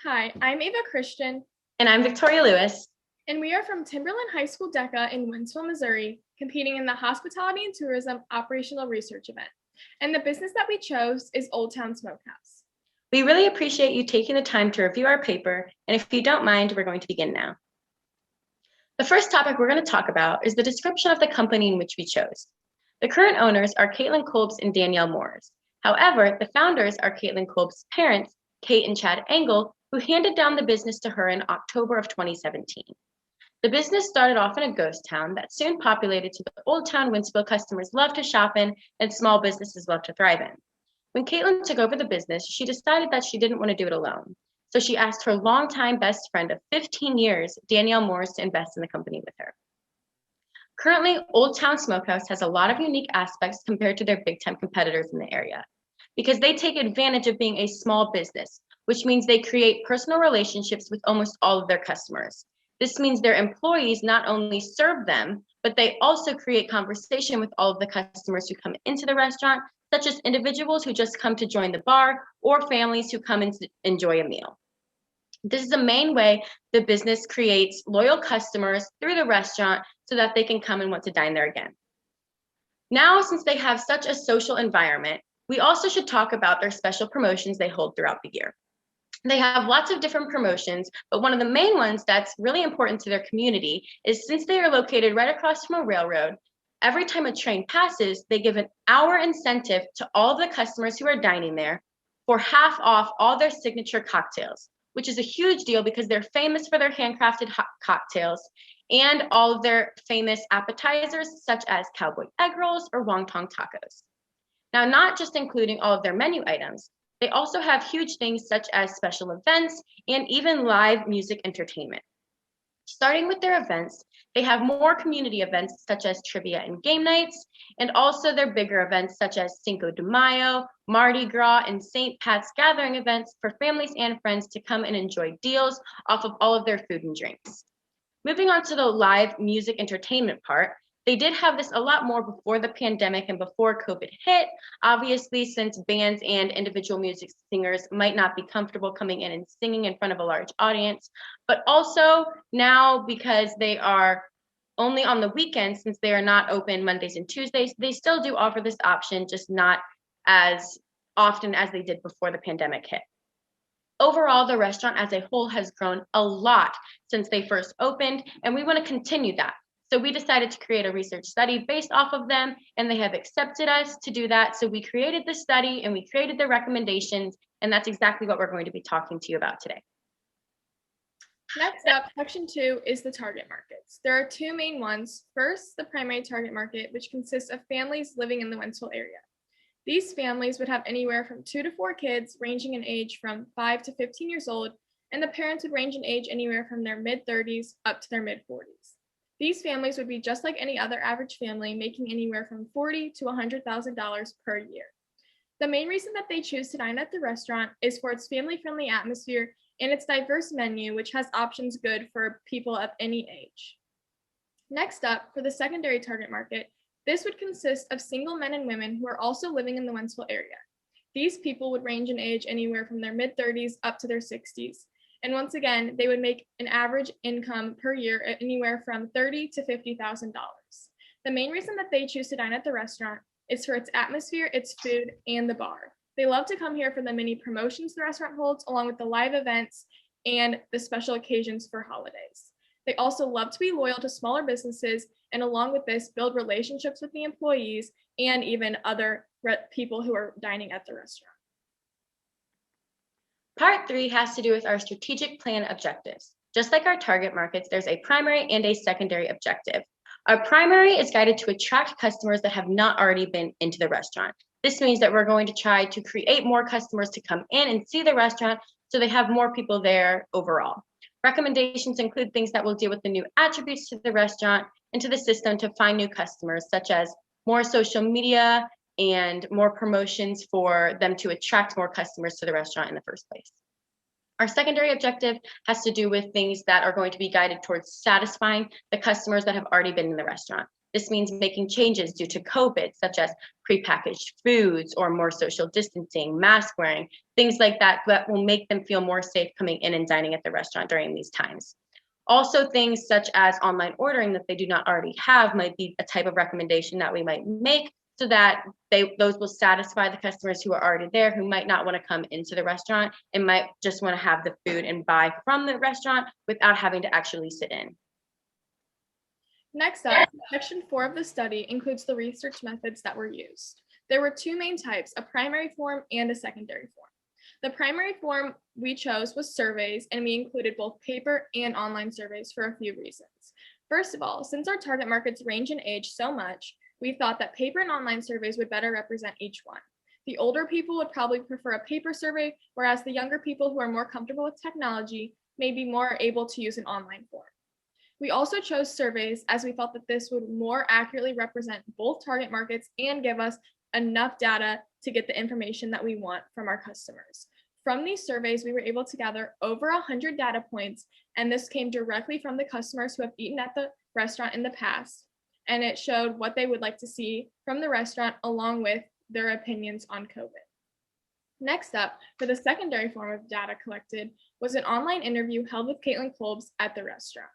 Hi, I'm Ava Christian, And I'm Victoria Lewis. and we are from Timberland High School DECA in Winsville, Missouri, competing in the Hospitality and Tourism Operational Research event. And the business that we chose is Old Town Smokehouse. We really appreciate you taking the time to review our paper, and if you don't mind, we're going to begin now. The first topic we're going to talk about is the description of the company in which we chose. The current owners are Caitlin Kolb's and Danielle Moores. However, the founders are Caitlin Kolb's parents, Kate and Chad Engel, who handed down the business to her in October of 2017. The business started off in a ghost town that soon populated to the Old Town Winsville customers love to shop in and small businesses love to thrive in. When Caitlin took over the business, she decided that she didn't want to do it alone. So she asked her longtime best friend of 15 years, Danielle Morris, to invest in the company with her. Currently, Old Town Smokehouse has a lot of unique aspects compared to their big time competitors in the area because they take advantage of being a small business, which means they create personal relationships with almost all of their customers. This means their employees not only serve them, but they also create conversation with all of the customers who come into the restaurant, such as individuals who just come to join the bar or families who come and enjoy a meal. This is the main way the business creates loyal customers through the restaurant so that they can come and want to dine there again. Now, since they have such a social environment, we also should talk about their special promotions they hold throughout the year. They have lots of different promotions, but one of the main ones that's really important to their community is since they are located right across from a railroad, every time a train passes, they give an hour incentive to all of the customers who are dining there for half off all their signature cocktails, which is a huge deal because they're famous for their handcrafted cocktails and all of their famous appetizers, such as cowboy egg rolls or wonton tacos. Now, not just including all of their menu items, they also have huge things such as special events and even live music entertainment. Starting with their events, they have more community events such as trivia and game nights, and also their bigger events such as Cinco de Mayo, Mardi Gras, and St. Pat's gathering events for families and friends to come and enjoy deals off of all of their food and drinks. Moving on to the live music entertainment part, they did have this a lot more before the pandemic and before COVID hit, obviously, since bands and individual music singers might not be comfortable coming in and singing in front of a large audience, but also now because they are only on the weekends, since they are not open Mondays and Tuesdays, they still do offer this option, just not as often as they did before the pandemic hit. Overall, the restaurant as a whole has grown a lot since they first opened, and we want to continue that. So we decided to create a research study based off of them, and they have accepted us to do that. So we created the study and we created the recommendations, and that's exactly what we're going to be talking to you about today. Next up, section 2 is the target markets. There are two main ones. First, the primary target market, which consists of families living in the Wentzville area. These families would have anywhere from 2 to 4 kids, ranging in age from 5 to 15 years old, and the parents would range in age anywhere from their mid-30s up to their mid-40s. These families would be just like any other average family, making anywhere from $40,000 to $100,000 per year. The main reason that they choose to dine at the restaurant is for its family-friendly atmosphere and its diverse menu, which has options good for people of any age. Next up, for the secondary target market, this would consist of single men and women who are also living in the Wentzville area. These people would range in age anywhere from their mid-30s up to their 60s. And once again, they would make an average income per year anywhere from $30,000 to $50,000. The main reason that they choose to dine at the restaurant is for its atmosphere, its food, and the bar. They love to come here for the many promotions the restaurant holds, along with the live events and the special occasions for holidays. They also love to be loyal to smaller businesses, and along with this, build relationships with the employees and even other people who are dining at the restaurant. Part 3 has to do with our strategic plan objectives. Just like our target markets, there's a primary and a secondary objective. Our primary is guided to attract customers that have not already been into the restaurant. This means that we're going to try to create more customers to come in and see the restaurant so they have more people there overall. Recommendations include things that will deal with the new attributes to the restaurant and to the system to find new customers, such as more social media and more promotions for them to attract more customers to the restaurant in the first place. Our secondary objective has to do with things that are going to be guided towards satisfying the customers that have already been in the restaurant. This means making changes due to COVID, such as prepackaged foods or more social distancing, mask wearing, things like that that will make them feel more safe coming in and dining at the restaurant during these times. Also, things such as online ordering that they do not already have might be a type of recommendation that we might make so that those will satisfy the customers who are already there, who might not want to come into the restaurant and might just want to have the food and buy from the restaurant without having to actually sit in. Next up, section 4 of the study includes the research methods that were used. There were two main types, a primary form and a secondary form. The primary form we chose was surveys, and we included both paper and online surveys for a few reasons. First of all, since our target markets range in age so much, we thought that paper and online surveys would better represent each one. The older people would probably prefer a paper survey, whereas the younger people who are more comfortable with technology may be more able to use an online form. We also chose surveys as we felt that this would more accurately represent both target markets and give us enough data to get the information that we want from our customers. From these surveys, we were able to gather over 100 data points, and this came directly from the customers who have eaten at the restaurant in the past, and it showed what they would like to see from the restaurant along with their opinions on COVID. Next up, for the secondary form of data collected, was an online interview held with Caitlin Kolbs at the restaurant.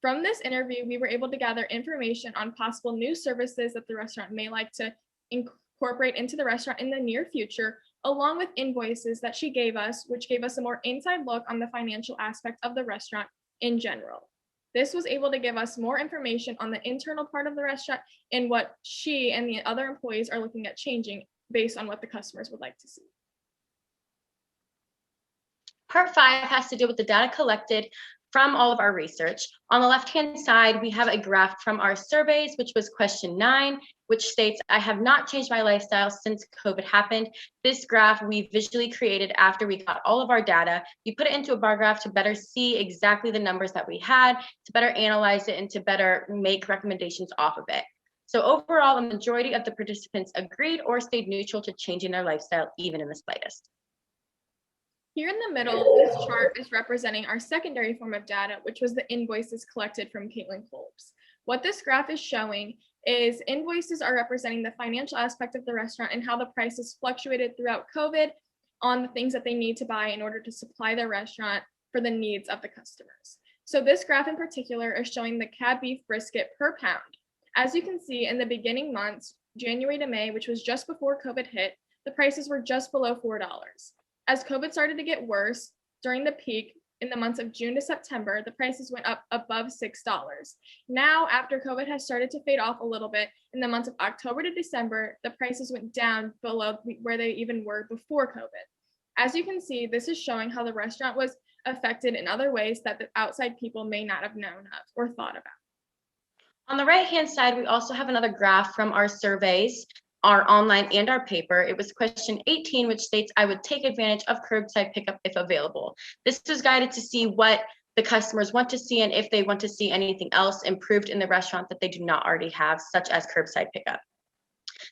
From this interview, we were able to gather information on possible new services that the restaurant may like to incorporate into the restaurant in the near future, along with invoices that she gave us, which gave us a more inside look on the financial aspect of the restaurant in general. This was able to give us more information on the internal part of the restaurant and what she and the other employees are looking at changing based on what the customers would like to see. Part 5 has to do with the data collected from all of our research. On the left-hand side, we have a graph from our surveys, which was question 9, which states, I have not changed my lifestyle since COVID happened. This graph we visually created after we got all of our data. We put it into a bar graph to better see exactly the numbers that we had, to better analyze it, and to better make recommendations off of it. So overall, the majority of the participants agreed or stayed neutral to changing their lifestyle, even in the slightest. Here in the middle, this chart is representing our secondary form of data, which was the invoices collected from Caitlin Kolbs. What this graph is showing is invoices are representing the financial aspect of the restaurant and how the prices fluctuated throughout COVID on the things that they need to buy in order to supply their restaurant for the needs of the customers. So this graph in particular is showing the cab beef brisket per pound. As you can see, in the beginning months, January to May, which was just before COVID hit, the prices were just below $4. As COVID started to get worse during the peak in the months of June to September, the prices went up above $6. Now, after COVID has started to fade off a little bit, in the months of October to December, the prices went down below where they even were before COVID. As you can see, this is showing how the restaurant was affected in other ways that the outside people may not have known of or thought about. On the right-hand side, we also have another graph from our surveys, our online and our paper. It was question 18, which states, I would take advantage of curbside pickup if available. This was guided to see what the customers want to see and if they want to see anything else improved in the restaurant that they do not already have, such as curbside pickup.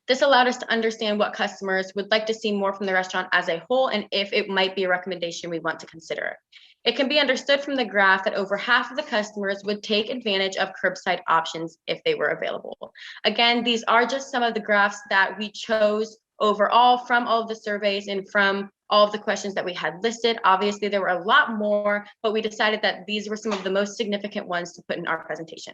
This allowed us to understand what customers would like to see more from the restaurant as a whole and if it might be a recommendation we want to consider. It can be understood from the graph that over half of the customers would take advantage of curbside options if they were available. Again, these are just some of the graphs that we chose overall from all of the surveys and from all of the questions that we had listed. Obviously, there were a lot more, but we decided that these were some of the most significant ones to put in our presentation.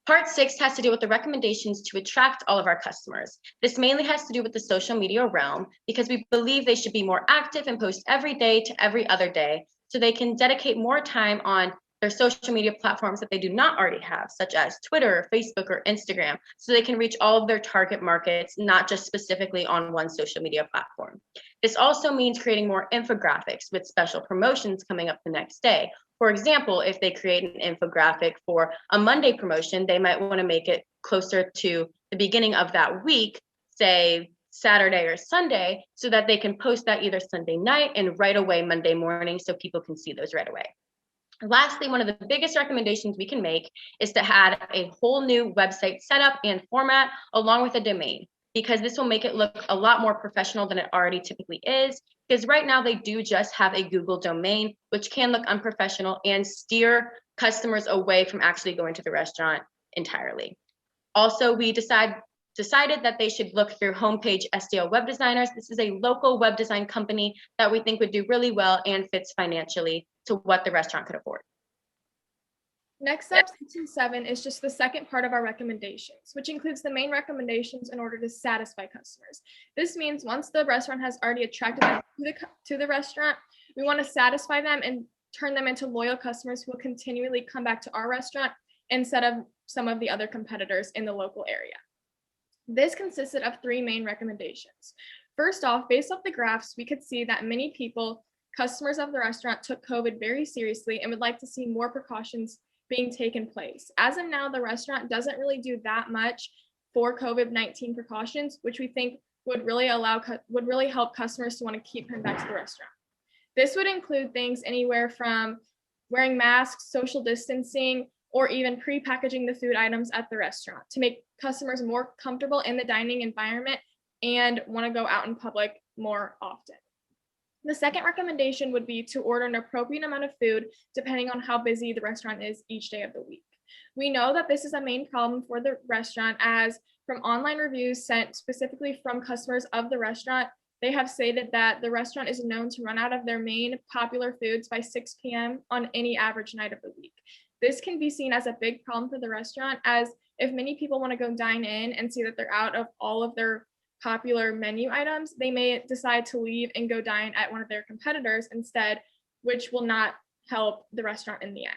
Part 6 has to do with the recommendations to attract all of our customers. This mainly has to do with the social media realm because we believe they should be more active and post every day to every other day so they can dedicate more time on their social media platforms that they do not already have, such as Twitter, Facebook, or Instagram, so they can reach all of their target markets, not just specifically on one social media platform. This also means creating more infographics with special promotions coming up the next day. For example, if they create an infographic for a Monday promotion, they might want to make it closer to the beginning of that week, say Saturday or Sunday, so that they can post that either Sunday night and right away Monday morning so people can see those right away. Lastly, one of the biggest recommendations we can make is to add a whole new website setup and format along with a domain, because this will make it look a lot more professional than it already typically is, because right now they do just have a Google domain, which can look unprofessional and steer customers away from actually going to the restaurant entirely. Also, we decided that they should look through Homepage STL Web Designers. This is a local web design company that we think would do really well and fits financially to what the restaurant could afford. Next up, section 7 is just the second part of our recommendations, which includes the main recommendations in order to satisfy customers. This means once the restaurant has already attracted them to the restaurant, we want to satisfy them and turn them into loyal customers who will continually come back to our restaurant instead of some of the other competitors in the local area. This consisted of 3 main recommendations. First off, based off the graphs, we could see that many people, customers of the restaurant, took COVID very seriously and would like to see more precautions being taken place. As of now, the restaurant doesn't really do that much for COVID-19 precautions, which we think would really help customers to want to keep coming back to the restaurant. This would include things anywhere from wearing masks, social distancing, or even pre-packaging the food items at the restaurant to make customers more comfortable in the dining environment and want to go out in public more often. The second recommendation would be to order an appropriate amount of food depending on how busy the restaurant is each day of the week. We know that this is a main problem for the restaurant, as from online reviews sent specifically from customers of the restaurant, they have stated that the restaurant is known to run out of their main popular foods by 6 p.m. on any average night of the week. This can be seen as a big problem for the restaurant, as if many people want to go dine in and see that they're out of all of their popular menu items, they may decide to leave and go dine at one of their competitors instead, which will not help the restaurant in the end.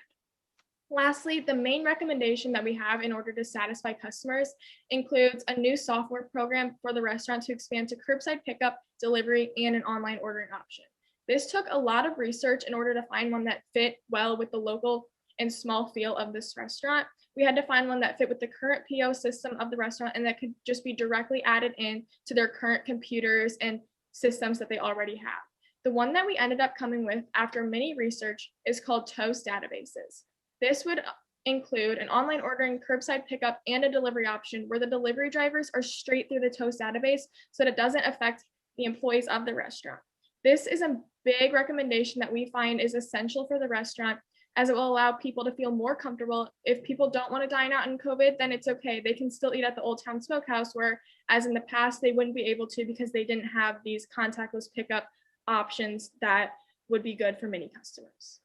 Lastly, the main recommendation that we have in order to satisfy customers includes a new software program for the restaurant to expand to curbside pickup, delivery, and an online ordering option. This took a lot of research in order to find one that fit well with the local and small feel of this restaurant. We had to find one that fit with the current PO system of the restaurant and that could just be directly added in to their current computers and systems that they already have. The one that we ended up coming with after many research is called Toast Databases. This would include an online ordering, curbside pickup, and a delivery option where the delivery drivers are straight through the Toast database so that it doesn't affect the employees of the restaurant. This is a big recommendation that we find is essential for the restaurant, as it will allow people to feel more comfortable. If people don't want to dine out in COVID, then it's okay. They can still eat at the Old Town Smokehouse, where as in the past, they wouldn't be able to because they didn't have these contactless pickup options that would be good for many customers.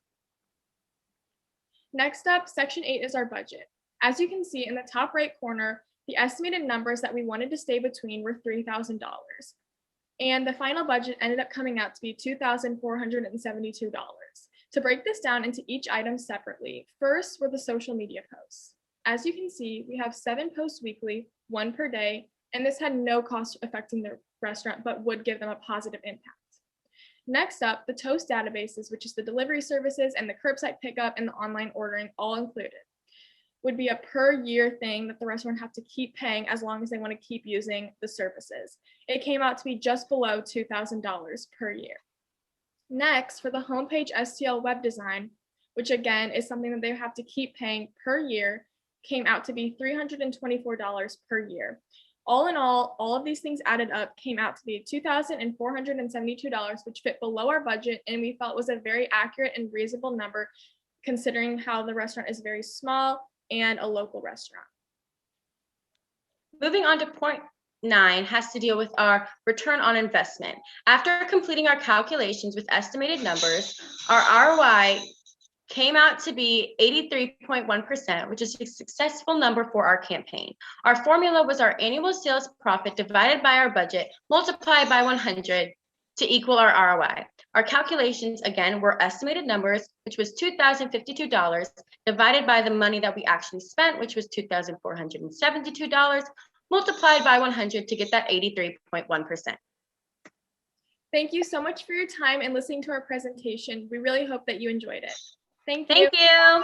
Next up, section 8 is our budget. As you can see in the top right corner, the estimated numbers that we wanted to stay between were $3,000. And the final budget ended up coming out to be $2,472. To break this down into each item separately, first were the social media posts. As you can see, we have 7 posts weekly, 1 per day, and this had no cost affecting the restaurant, but would give them a positive impact. Next up, the Toast databases, which is the delivery services and the curbside pickup and the online ordering all included, would be a per year thing that the restaurant have to keep paying as long as they want to keep using the services. It came out to be just below $2,000 per year. Next, for the homepage STL web design, which again is something that they have to keep paying per year, came out to be $324 per year. All in all of these things added up came out to be $2,472, which fit below our budget, and we felt was a very accurate and reasonable number considering how the restaurant is very small and a local restaurant. Moving on to point 9 has to deal with our return on investment. After completing our calculations with estimated numbers, our ROI came out to be 83.1%, which is a successful number for our campaign. Our formula was our annual sales profit divided by our budget, multiplied by 100 to equal our ROI. Our calculations, again, were estimated numbers, which was $2,052, divided by the money that we actually spent, which was $2,472, multiplied by 100 to get that 83.1%. Thank you so much for your time and listening to our presentation. We really hope that you enjoyed it. Thank you. Thank you. Bye.